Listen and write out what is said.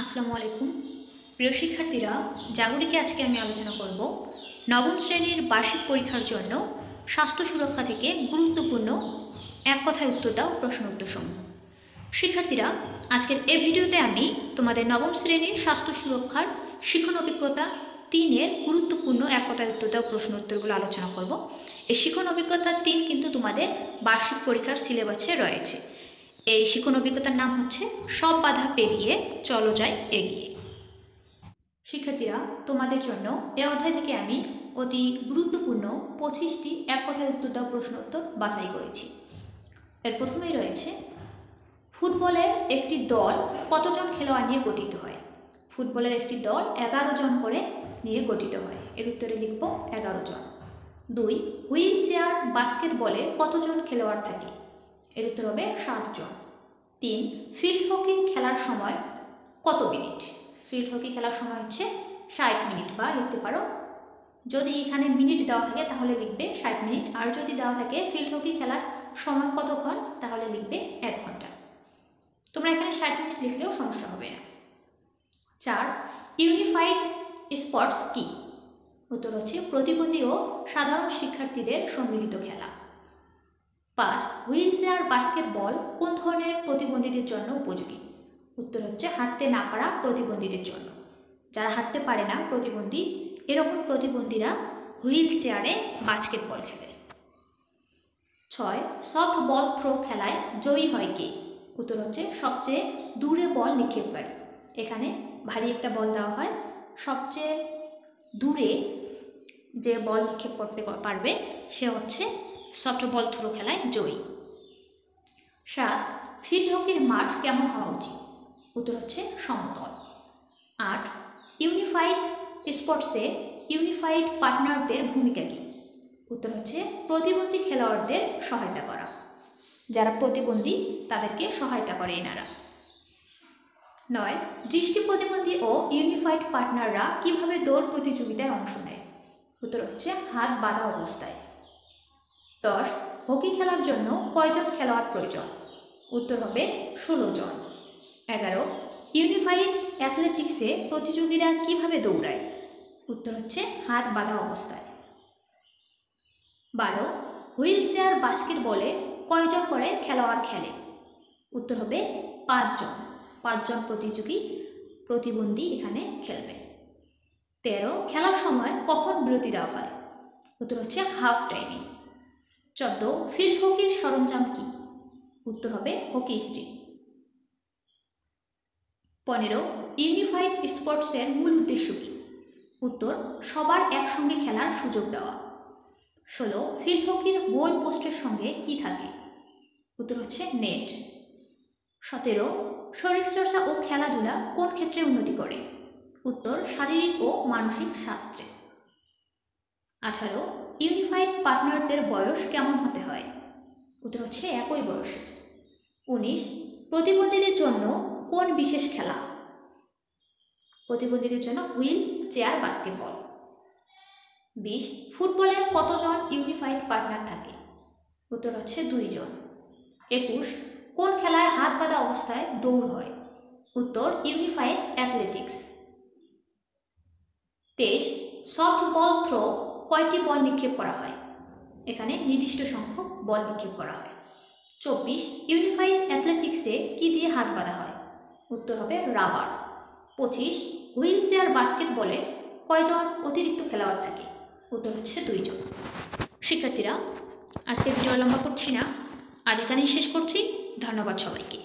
আসসালামু আলাইকুম প্রিয় শিক্ষার্থীরা, জাগরিকে আজকে আমি আলোচনা করব নবম শ্রেণীর বার্ষিক পরীক্ষার জন্য স্বাস্থ্য সুরক্ষা থেকে গুরুত্বপূর্ণ এক কথায় উত্তর দাও প্রশ্ন উত্তর সমূহ। শিক্ষার্থীরা, আজকের এই ভিডিওতে আমি তোমাদের নবম শ্রেণীর স্বাস্থ্য সুরক্ষার শিখন অভিজ্ঞতা 3-এর গুরুত্বপূর্ণ এক কথায় উত্তর দাও প্রশ্ন উত্তরগুলো আলোচনা করব। এই শিখন অভিজ্ঞতা 3 কিন্তু তোমাদের বার্ষিক পরীক্ষার সিলেবাসে রয়েছে। এই শিখন অভিজ্ঞতার নাম হচ্ছে সব বাধা পেরিয়ে চলো যাই এগিয়ে। শিক্ষার্থীরা, তোমাদের জন্য এ অধ্যায় থেকে আমি অতি গুরুত্বপূর্ণ 25টি এক কথায় উত্তর দাও প্রশ্ন উত্তর বাছাই করেছি। এর প্রথমেই রয়েছে, ফুটবলের একটি দল কতজন খেলোয়াড় নিয়ে গঠিত হয়? ফুটবলের একটি দল 11 জন করে নিয়ে গঠিত হয়। এর উত্তরে লিখব 11 জন। 2, হুইল চেয়ার বাস্কেটবলে কতজন খেলোয়াড় থাকে? এর উত্তর হবে 7 জন। 3, ফিল্ড হকি খেলার সময় কত মিনিট? ফিল্ড হকি খেলার সময় হচ্ছে 60 মিনিট, বা লিখতে পারো, যদি এখানে মিনিট দেওয়া থাকে তাহলে লিখবে 60 মিনিট, আর যদি দেওয়া থাকে ফিল্ড হকি খেলার সময় কতক্ষণ তাহলে লিখবে 1 ঘন্টা। তোমরা এখানে 60 মিনিট লিখলেও সমস্যা হবে না। 4, ইউনিফাইড স্পোর্টস কি? উত্তর হচ্ছে প্রতিবন্ধী ও সাধারণ শিক্ষার্থীদের সম্মিলিত খেলা। 5, হুইল চেয়ার বাস্কেটবল কোন ধরনের প্রতিবন্ধীদের জন্য উপযোগী? উত্তর হচ্ছে হাঁটতে না পারা প্রতিবন্ধীদের জন্য। যারা হাঁটতে পারে না, প্রতিবন্ধী, এরকম প্রতিবন্ধীরা হুইল চেয়ারে বাস্কেটবল খেলে। 6, সফট বল থ্রো খেলায় জয়ী হয় কে? উত্তর হচ্ছে সবচেয়ে দূরে বল নিক্ষেপকারী। এখানে ভারী একটা বল দেওয়া হয়, সবচেয়ে দূরে যে বল নিক্ষেপ করতে পারবে সে হচ্ছে সফট বল থ্রো খেলায় জয়ী। 7, ফিল্ড হকির মাঠ কেমন হওয়া উচিত? উত্তর হচ্ছে সমতল। 8, ইউনিফাইড স্পোর্টসে ইউনিফাইড পার্টনারদের ভূমিকা কী? উত্তর হচ্ছে প্রতিবন্ধী খেলোয়াড়দের সহায়তা করা। যারা প্রতিবন্ধী তাদেরকে সহায়তা করে এনারা। 9, দৃষ্টি প্রতিবন্ধী ও ইউনিফাইড পার্টনাররা কিভাবে দৌড় প্রতিযোগিতায় অংশ নেয়? উত্তর হচ্ছে হাত বাঁধা অবস্থায়। 10, হকি খেলার জন্য কয়জন খেলোয়াড় প্রয়োজন? উত্তর হবে 16 জন। 11, ইউনিফাইড অ্যাথলেটিক্সে প্রতিযোগীরা কিভাবে দৌড়ায়? উত্তর হচ্ছে হাত বাঁধা অবস্থায়। 12, হুইল চেয়ার বাস্কেটবলে কয়জন করে খেলোয়াড় খেলে? উত্তর হবে 5 জন। 5 জন প্রতিবন্ধী এখানে খেলবে। 13, খেলার সময় কখন বিরতি দেওয়া হয়? উত্তর হচ্ছে হাফ টাইমে। 14, ফিল্ড হকির সরঞ্জাম কি? উত্তর হবে হকি স্টিক। 15, ইউনিফাইড স্পোর্টসের মূল উদ্দেশ্য কী? উত্তর সবার একসঙ্গে খেলার সুযোগ দেওয়া। 16, ফিল্ড হকির গোল পোস্টের সঙ্গে কি থাকে? উত্তর হচ্ছে নেট। 17, শরীরচর্চা ও খেলাধুলা কোন ক্ষেত্রে উন্নতি করে? উত্তর শারীরিক ও মানসিক স্বাস্থ্যে। 18, ইউনিফাইড পার্টনারদের বয়স কেমন হতে হয়? উত্তর হচ্ছে একই বয়সের। 19, প্রতিবন্ধীদের জন্য কোন বিশেষ খেলা? প্রতিবন্ধীদের জন্য হুইল চেয়ার বাস্কেটবল। 20, ফুটবলের কতজন ইউনিফাইড পার্টনার থাকে? উত্তর হচ্ছে 2 জন। 21, কোন খেলায় হাত বাঁধা অবস্থায় দৌড় হয়? উত্তর unified athletics. 23, softball throw কয়টি বল নিক্ষেপ করা হয়? এখানে নির্দিষ্ট সংখ্যক বল নিক্ষেপ করা হয়। 24, ইউনিফাইড অ্যাথলেটিক্সে কি দিয়ে হাত বাঁধা হয়? উত্তর হবে রাবার। 25, হুইল চেয়ার বাস্কেটবলে কয়জন অতিরিক্ত খেলোয়াড় থাকে? উত্তর হচ্ছে 2 জন। শিক্ষার্থীরা, আজকে ভিডিও লম্বা করছি না, আজ এখানেই শেষ করছি। ধন্যবাদ সবাইকে।